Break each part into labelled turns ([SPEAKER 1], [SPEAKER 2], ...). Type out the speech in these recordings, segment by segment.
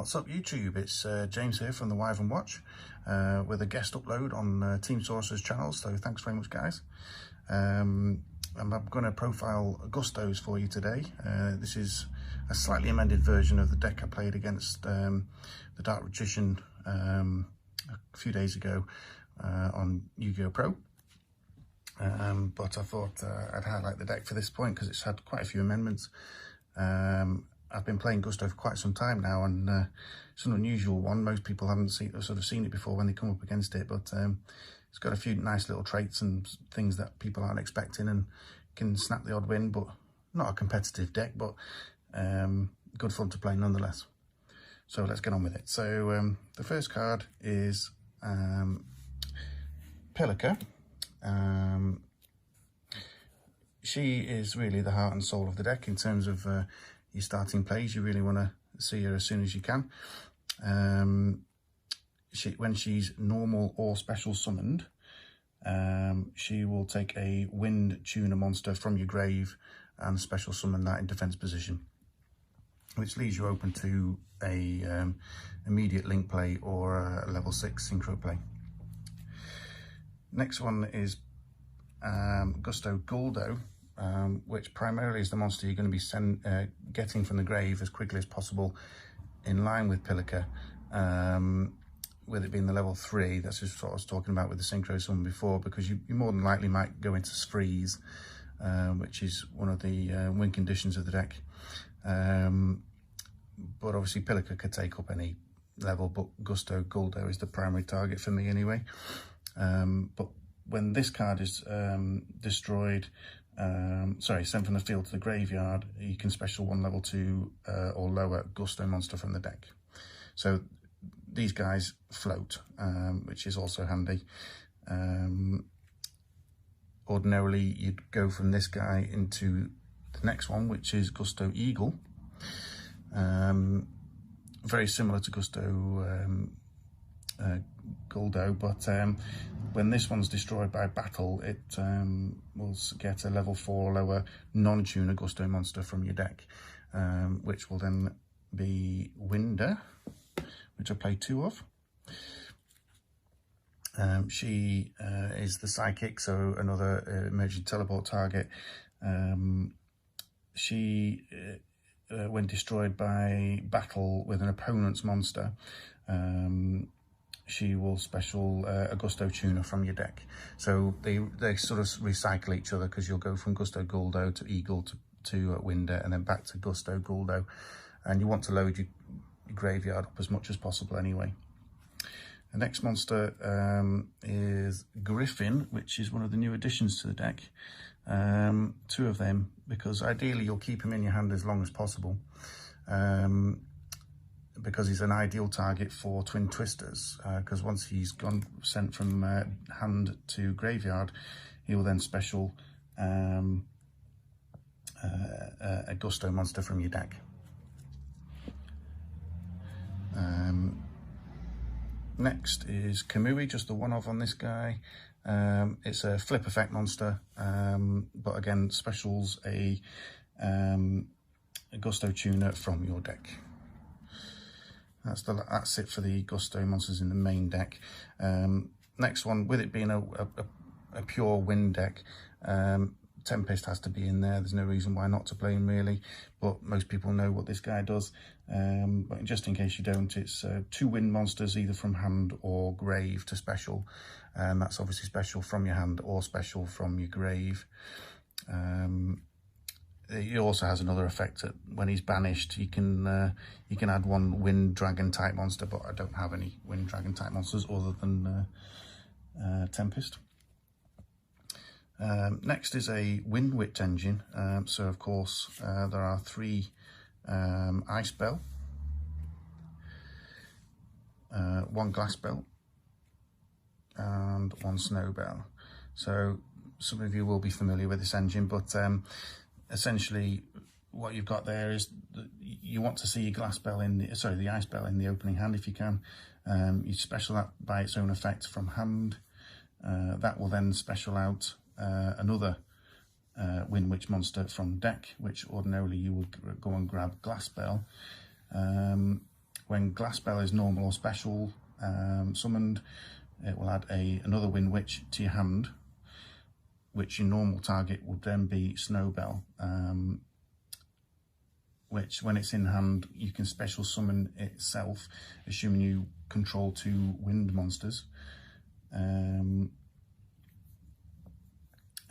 [SPEAKER 1] What's up YouTube? It's James here from the WyvernWatch with a guest upload on Team Sorcerer's channel, so thanks very much guys. I'm going to profile Gustos for you today. This is a slightly amended version of the deck I played against the Dark Magician a few days ago on Yu-Gi-Oh! Pro. But I thought I'd highlight the deck for this point because it's had quite a few amendments. I've been playing Gusto for quite some time now, and it's an unusual one. Most people haven't seen it before when they come up against it, but it's got a few nice little traits and things that people aren't expecting and can snap the odd win, but not a competitive deck, but good fun to play nonetheless. So let's get on with it. So the first card is Pellicer. She is really the heart and soul of the deck in terms of your starting plays. You really want to see her as soon as you can. When she's normal or special summoned, she will take a wind tuner monster from your grave and special summon that in defense position, which leaves you open to a immediate link play or a level 6 synchro play. Next one is Costo Eagle, which primarily is the monster you're going to be getting from the grave as quickly as possible, in line with Pellicer, with it being the level 3. That's just what I was talking about with the synchro summon before, because you more than likely might go into freeze, which is one of the win conditions of the deck. But obviously Pellicer could take up any level, but Costo Eagle is the primary target for me anyway. But when this card is destroyed, sent from the field to the graveyard, you can special one level 2 or lower Gusto monster from the deck. So these guys float, which is also handy. Ordinarily you'd go from this guy into the next one, which is Costo Eagle. Very similar to Costo Eagle, but when this one's destroyed by battle, it will get a level 4 lower non-tuner Gusto monster from your deck, which will then be Winder, which I play 2 of. She is the psychic, so another emergent teleport target. She when destroyed by battle with an opponent's monster, she will special a Gusto tuner from your deck. So they sort of recycle each other, because you'll go from Costo Eagle to Eagle to Winder, and then back to Costo Eagle, and you want to load your graveyard up as much as possible anyway. The next monster is Griffin, which is one of the new additions to the deck. 2 of them, because ideally you'll keep him in your hand as long as possible, because he's an ideal target for Twin Twisters, because once he's sent from hand to graveyard, he will then special a Gusto monster from your deck. Next is Kamui, just the one-off on this guy. It's a flip effect monster, but again specials a Gusto tuner from your deck. That's it for the Gusto monsters in the main deck. Next one, with it being a pure wind deck, Tempest has to be in there. There's no reason why not to play him really, but most people know what this guy does. But just in case you don't, it's 2 wind monsters either from hand or grave to special, and that's obviously special from your hand or special from your grave. He also has another effect that when he's banished, you can add 1 wind dragon type monster, but I don't have any wind dragon type monsters other than Tempest. Next is a wind witch engine. So of course there are 3 ice bell, 1 glass bell, and 1 snow bell. So some of you will be familiar with this engine, but essentially what you've got there is that you want to see your glass bell the ice bell in the opening hand if you can. You special that by its own effect from hand. That will then special out another Wind Witch monster from deck, which ordinarily you would go and grab Glass Bell. When Glassbell is normal or special summoned, it will add another Wind Witch to your hand, which your normal target would then be Snowbell, which when it's in hand you can special summon itself, assuming you control 2 wind monsters.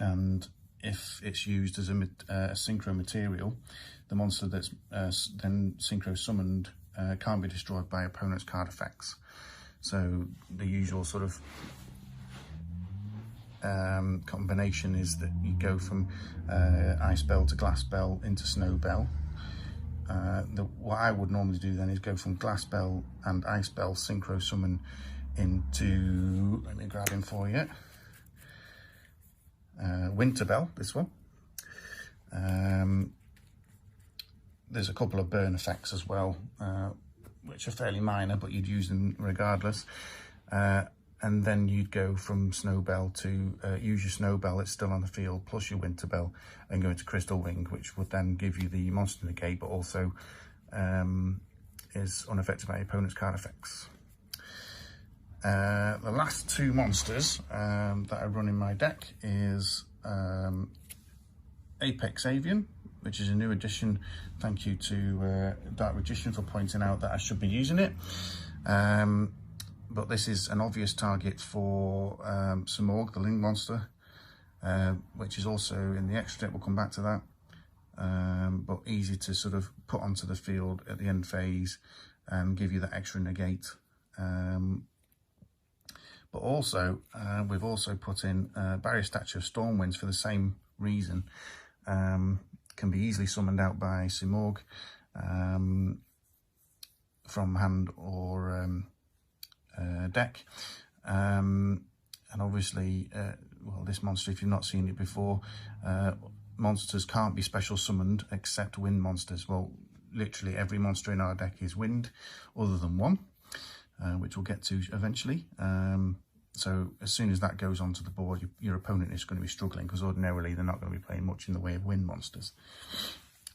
[SPEAKER 1] And if it's used as a synchro material, the monster that's then synchro summoned can't be destroyed by opponent's card effects. So the usual sort of combination is that you go from Ice Bell to Glass Bell into Snow Bell. What I would normally do then is go from Glass Bell and Ice Bell synchro summon into, let me grab him for you, Winter Bell, this one. There's a couple of burn effects as well, which are fairly minor, but you'd use them regardless. And then you'd go from Snowbell to use your Snowbell, it's still on the field, plus your Winterbell, and go into Crystal Wing, which would then give you the monster negate, but also is unaffected by your opponent's card effects. The last 2 monsters that I run in my deck is Apex Avian, which is a new addition. Thank you to Dark Magician for pointing out that I should be using it. But this is an obvious target for Simorgh, the Link monster, which is also in the extra deck. We'll come back to that. But easy to sort of put onto the field at the end phase and give you that extra negate. But also, we've also put in Barrier Statue of Stormwinds for the same reason. Can be easily summoned out by Simorgh from hand or deck. And obviously, well, this monster, if you've not seen it before, monsters can't be special summoned except wind monsters. Well, literally every monster in our deck is wind, other than one, which we'll get to eventually. So as soon as that goes onto the board, your opponent is going to be struggling, because ordinarily they're not going to be playing much in the way of wind monsters.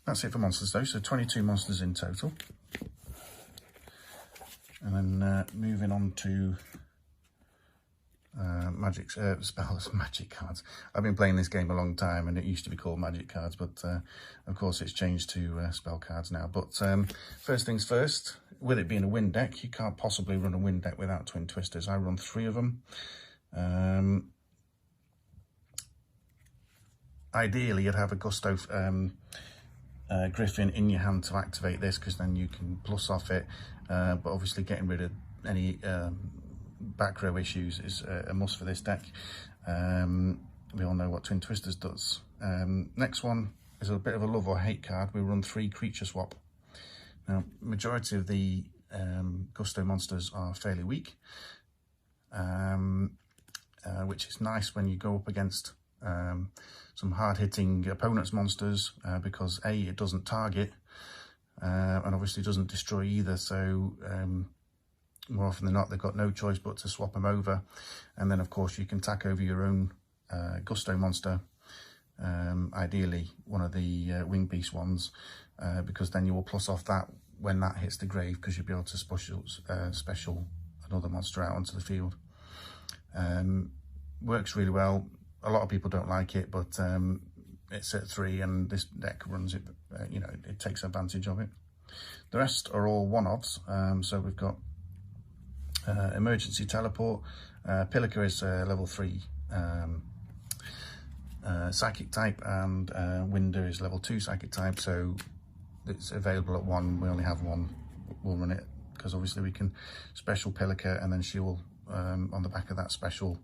[SPEAKER 1] That's it for monsters though, so 22 monsters in total. And then moving on to magic cards. I've been playing this game a long time, and it used to be called magic cards, but of course it's changed to spell cards now. But first things first, with it being a wind deck, you can't possibly run a wind deck without Twin Twisters. I run 3 of them. Ideally, you'd have a Gusto Griffin in your hand to activate this, because then you can plus off it. But obviously getting rid of any back row issues is a must for this deck. We all know what Twin Twisters does. Next one is a bit of a love or hate card. We run 3 creature swap. Now, majority of the Gusto monsters are fairly weak, which is nice when you go up against some hard-hitting opponent's monsters, because A, it doesn't target, and obviously doesn't destroy either, so more often than not they've got no choice but to swap them over. And then of course you can tack over your own Gusto monster, ideally one of the Wing Beast ones, because then you will plus off that when that hits the grave, because you'll be able to special another monster out onto the field. Works really well. A lot of people don't like it, but it's at 3 and this deck runs it, you know, it takes advantage of it. The rest are all one-offs. So we've got Emergency Teleport. Pellicer is level 3 Psychic type, and Winder is level 2 Psychic type, so it's available at 1. We only have 1. We'll run it because obviously we can special Pellicer, and then she will, on the back of that special,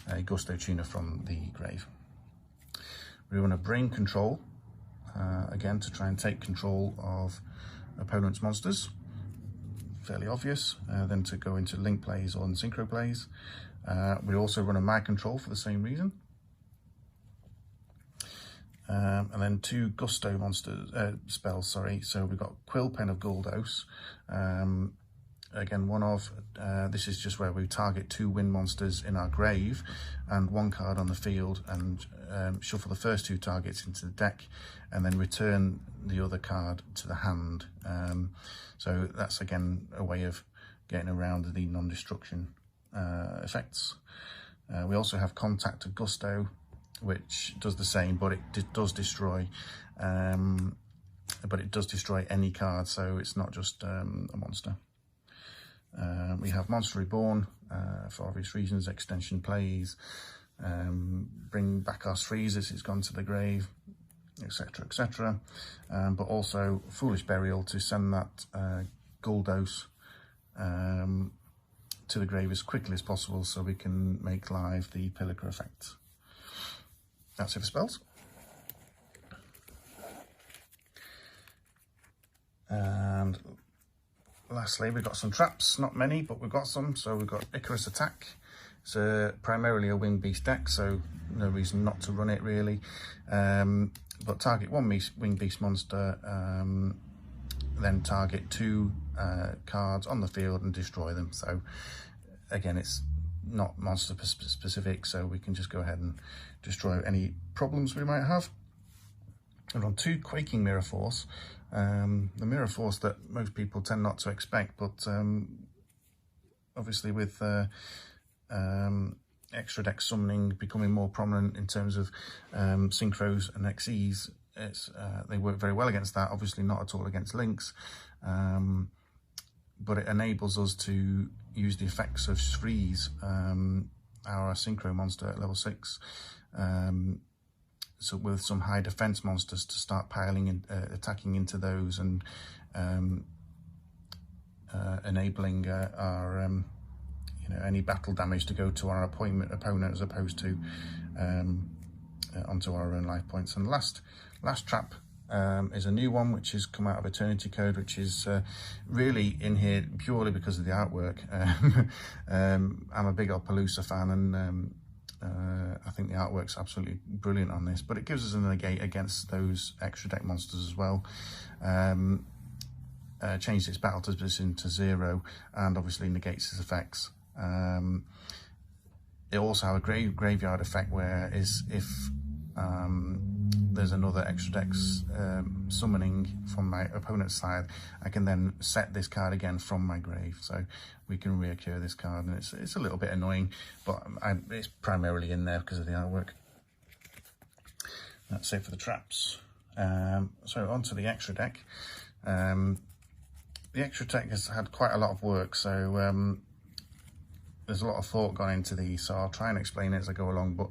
[SPEAKER 1] a Gusto Tuner from the grave. We run a Brain Control, again to try and take control of opponent's monsters. Fairly obvious. Then to go into link plays or synchro plays. We also run a Mag Control for the same reason. And then 2 Gusto monsters spells, sorry. So we've got Quill Pen of Guldos, again, one of. This is just where we target 2 wind monsters in our grave and 1 card on the field, and shuffle the first 2 targets into the deck, and then return the other card to the hand. So that's again a way of getting around the non-destruction effects. We also have Contact to Gusto, which does the same, but it does destroy. But it does destroy any card, so it's not just a monster. We have Mantle Reborn, for obvious reasons, extension plays, bring back our freezes, it's gone to the grave, etc, etc. But also Foolish Burial to send that Guldos to the grave as quickly as possible, so we can make live the Pellicer effect. That's it for spells. And lastly, we've got some traps, not many, but we've got some. So we've got Icarus Attack. It's primarily a winged beast deck, so no reason not to run it really. But target 1 winged beast monster, then target 2 cards on the field and destroy them. So again, it's not monster specific, so we can just go ahead and destroy any problems we might have. And on 2 Quaking Mirror Force, the Mirror Force that most people tend not to expect, but obviously with extra deck summoning becoming more prominent in terms of synchros and XEs, they work very well against that. Obviously not at all against links, but it enables us to use the effects of freeze, our synchro monster at level 6. So with some high defense monsters to start piling and attacking into those, and enabling our any battle damage to go to our opponent as opposed to onto our own life points. And last trap is a new one which has come out of Eternity Code, which is really in here purely because of the artwork. I'm a big old Pellicer fan, and I think the artwork's absolutely brilliant on this, but it gives us a negate against those extra deck monsters as well. Changed its battle position to 0, and obviously negates its effects. It also has a graveyard effect, where if there's another extra deck summoning from my opponent's side, I can then set this card again from my grave, so we can reoccur this card. And it's a little bit annoying, but it's primarily in there because of the artwork. That's it for the traps. So onto the extra deck. The extra deck has had quite a lot of work, so there's a lot of thought gone into these, so I'll try and explain it as I go along. But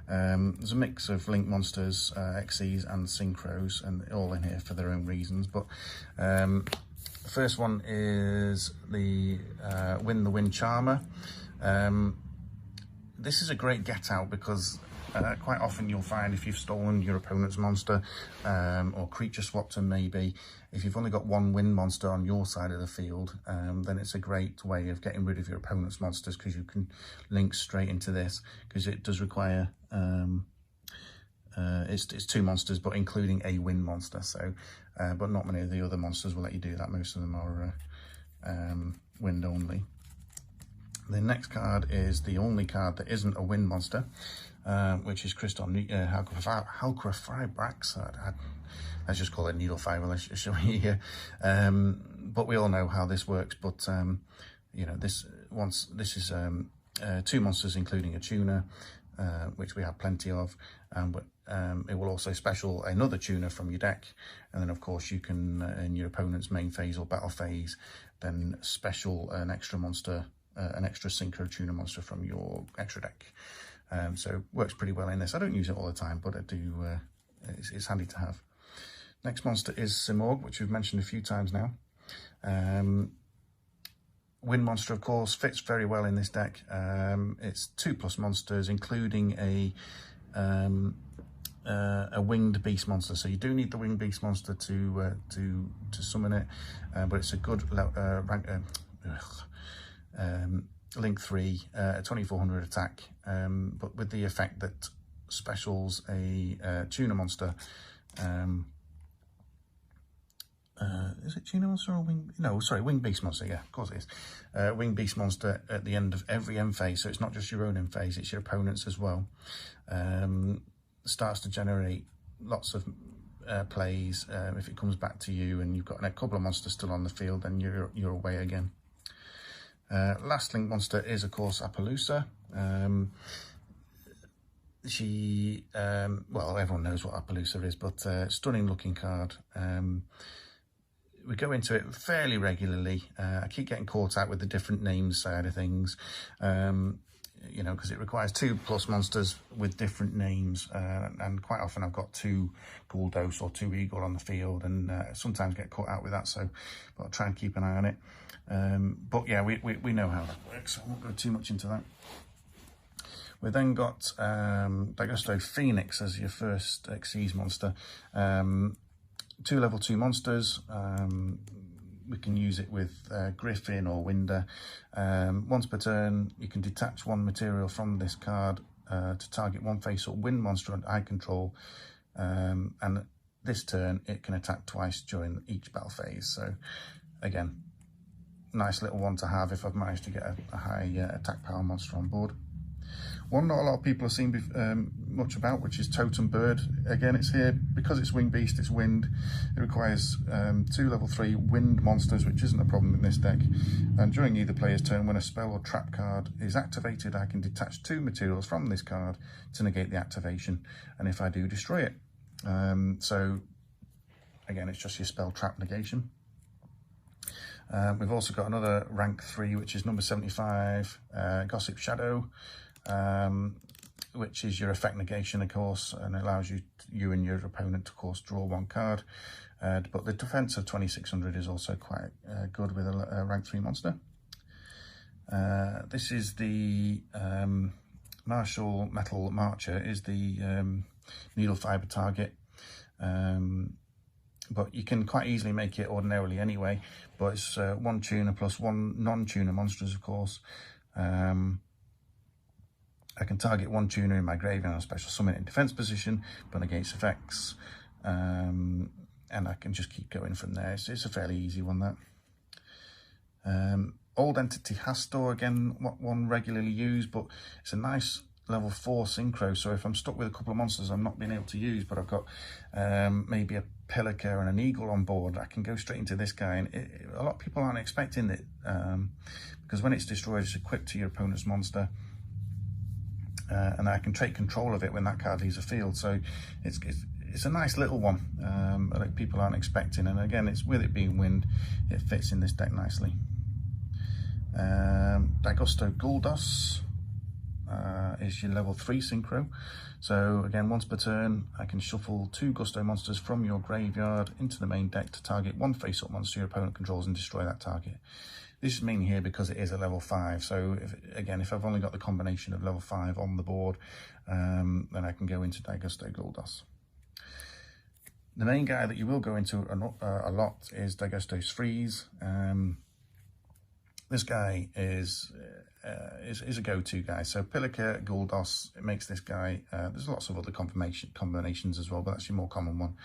[SPEAKER 1] there's a mix of link monsters, XEs and synchros, and all in here for their own reasons. But the first one is the Win the Wind Charmer. This is a great get out because quite often you'll find, if you've stolen your opponent's monster or creature swapped them, maybe if you've only got 1 wind monster on your side of the field, then it's a great way of getting rid of your opponent's monsters, because you can link straight into this, because it does require it's 2 monsters, but including a wind monster. So but not many of the other monsters will let you do that. Most of them are wind only. The next card is the only card that isn't a wind monster, which is Crystal Halcrafibrax. Let's just call it Needle Fiber, let's show you here. But we all know how this works. But this is 2 monsters including a tuner, which we have plenty of, but it will also special another tuner from your deck, and then of course you can in your opponent's main phase or battle phase then special an extra monster, an extra synchro tuner monster from your extra deck. So works pretty well in this. I don't use it all the time, but I do. It's handy to have. Next monster is Simorgh, which we've mentioned a few times now. Wind monster, of course, fits very well in this deck. It's 2+ monsters, including a winged beast monster. So you do need the winged beast monster to summon it, but it's a good link 3, 2400 attack, but with the effect that specials a tuner monster is it Tuna Monster or Wing? No, sorry, Winged Beast Monster, yeah, of course it is. Winged Beast Monster at the end of every end phase, so it's not just your own end phase, it's your opponent's as well. Starts to generate lots of plays. If it comes back to you and you've got a couple of monsters still on the field, then you're away again. Last link monster is, of course, a Pellicer. Well, everyone knows what a Pellicer is, but stunning looking card. We go into it fairly regularly. I keep getting caught out with the different names side of things, you know, because it requires 2+ monsters with different names, and quite often I've got 2 Guldos or 2 Eagle on the field, and sometimes get caught out with that, so I'll try and keep an eye on it. But yeah, we know how that works, so I won't go too much into that. We then got Costo Phoenix as your first Xyz monster. 2 level 2 monsters. We can use it with Griffin or Winder. Once per turn, you can detach 1 material from this card to target 1 face-up wind monster under eye control. And this turn, it can attack twice during each battle phase. So, again, nice little one to have if I've managed to get a high attack power monster on board. One not a lot of people have seen much about, which is Totem Bird. Again, it's here because it's Winged Beast, it's wind. It requires 2 level 3 wind monsters, which isn't a problem in this deck. And during either player's turn, when a spell or trap card is activated, I can detach 2 materials from this card to negate the activation. And if I do, destroy it. So, again, it's just your spell trap negation. We've also got another rank 3, which is number 75, Gossip Shadow. Which is your effect negation, of course, and allows you and your opponent to, of course, draw 1 card. But the defense of 2600 is also quite good with a rank 3 monster. This is the Martial Metal Marcher, is the needle fiber target. But you can quite easily make it ordinarily anyway. But it's 1 tuner plus 1 non-tuner monsters, of course. I can target 1 tuner in my graveyard on a special summon in defense position, but against effects, and I can just keep going from there. It's a fairly easy one, that. Old Entity Hastor, again, one regularly used, but it's a nice level 4 synchro, so if I'm stuck with a couple of monsters I'm not being able to use, but I've got maybe a Pellicer and an Eagle on board, I can go straight into this guy, and a lot of people aren't expecting it, because when it's destroyed, it's equipped to your opponent's monster. And I can take control of it when that card leaves the field. So it's a nice little one that people aren't expecting. And again, it's with it being wind, it fits in this deck nicely. Costo Guldos is your level 3 synchro. So again, once per turn, I can shuffle 2 Gusto monsters from your graveyard into the main deck to target 1 face-up monster your opponent controls and destroy that target. This is mainly here because it is a level 5, so if I've only got the combination of level 5 on the board, then I can go into Costo Guldos. The main guy that you will go into a lot is Costo's Freeze. This guy is a go-to guy. So Pellicer, Guldos, it makes this guy, there's lots of other combinations as well, but that's your more common one.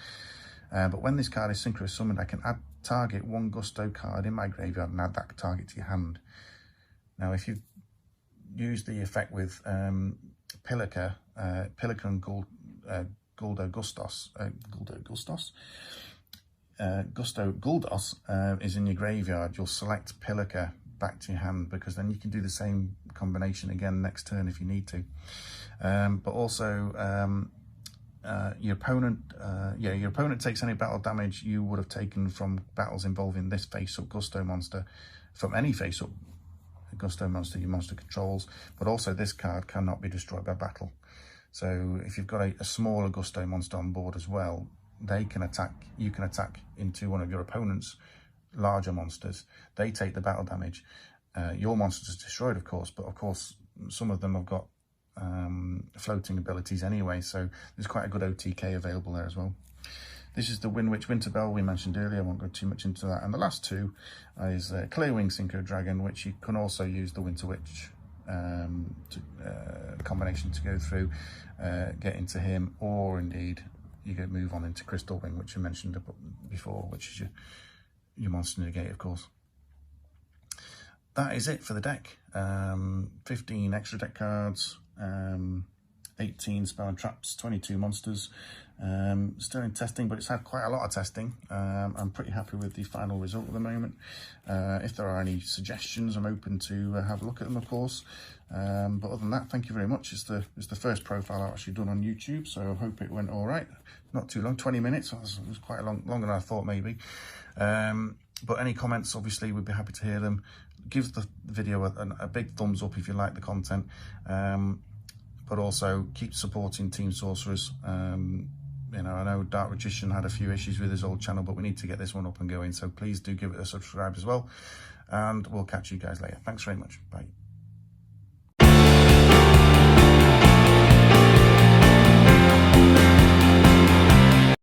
[SPEAKER 1] But when this card is synchro summoned, I can target 1 Gusto card in my graveyard and add that target to your hand. Now, if you use the effect with Pellicer and Gusto Guldos is in your graveyard, you'll select Pellicer back to your hand, because then you can do the same combination again next turn if you need to. But also, your opponent takes any battle damage you would have taken from battles involving this face-up Gusto monster, from any face-up Gusto monster your monster controls, but also this card cannot be destroyed by battle. So if you've got a smaller Gusto monster on board as well, they can attack, you can attack into one of your opponent's larger monsters. They take the battle damage. Your monster is destroyed, of course, but of course some of them have got floating abilities anyway, so there's quite a good OTK available there as well. This is the Windwitch Winterbell we mentioned earlier. I won't go too much into that. And the last 2 is Clearwing Synchro Dragon, which you can also use the Winterwitch combination to go through, get into him, or indeed you can move on into Crystal Wing, which I mentioned before, which is your monster negate, of course. That is it for the deck. 15 extra deck cards, 18 spell and traps, 22 monsters. Still in testing, but it's had quite a lot of testing. I'm pretty happy with the final result at the moment. If there are any suggestions, I'm open to have a look at them, of course. But other than that, thank you very much. It's the first profile I've actually done on YouTube, so I hope it went all right. Not too long, 20 minutes. It was quite long, longer than I thought maybe. But any comments, obviously, we'd be happy to hear them. Give the video a big thumbs up if you like the content. But also keep supporting Team Sorcerers. You know, I know Dark Magician had a few issues with his old channel, but we need to get this one up and going. So please do give it a subscribe as well. And we'll catch you guys later. Thanks very much. Bye.